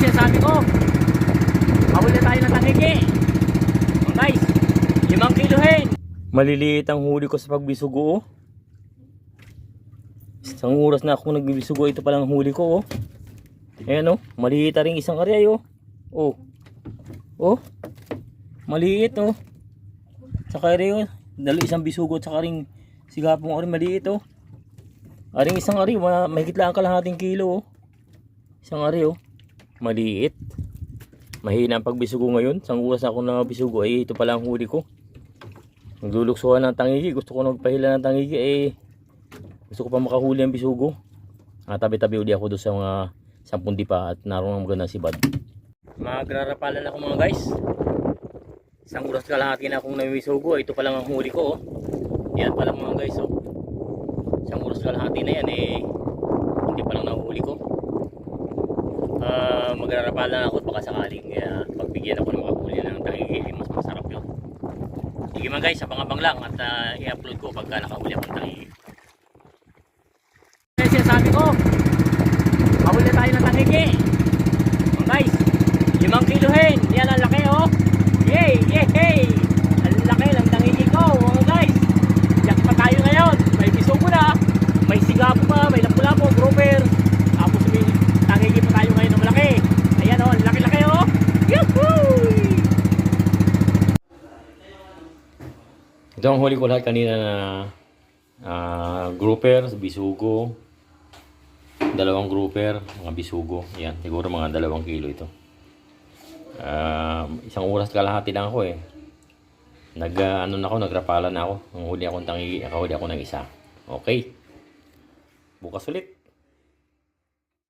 Sinasabi ko, mahuli tayo ng tangigi. Guys, 5 kilohin. Maliliit ang huli ko sa pagbisugo. Isang oras na akong nagbibisugo. Ito palang huli ko. Ayan maliit rin isang aray. Maliit Saka rin isang bisugo at saka rin sigapong aray maliit Aring isang aray, mahigit lang kalahating kilo Isang aray maliit. Mahina ang pagbisugo ngayon. Isang oras na akong nabisugo ito pala ang huli ko. Nagluluksuhan ng tangigi. Gusto ko nagpahila ng tangigi gusto ko pa makahuli ang bisugo. Tabi-tabi uli ako doon sa mga 10 dipa at naroon ang magandang sibad. Magrarapalan ako mga guys. Isang oras kalahati na akong nabisugo. Ito pa lang ang huli ko Yan pa lang mga guys Isang oras kalahati na yan hindi pa lang nahuli ko. Magrarapalan ako baka sakaling pagbigyan ako ng mga huli ng tangigi mas masarap yun. Sige mga guys, abang-abang lang at i-upload ko pagka nakahuli ako ng tangigi. Sinasabi ko, mahuli tayo ng tangigi. Guys, 5 kilohin. Yan ang laki Yay! Ang laki ng tangigi ko guys. Yak pa tayo ngayon. May bisugo na, may sigapo pa, may lapu-lapu, grouper. Tapos may tangigi pa tayo ngayon ng malaki. Ayan ang laki-laki Yuhuu! Ito ang huli ko lahat kanina na grouper, bisugo, 2 grouper, mga bisugo. Yan, siguro mga 2 kilo ito. Isang oras kalahati lang ako nagrapalan na ako. Ang huli akong tangigi, nakahuli ako ng isa. Okay. Bukas ulit.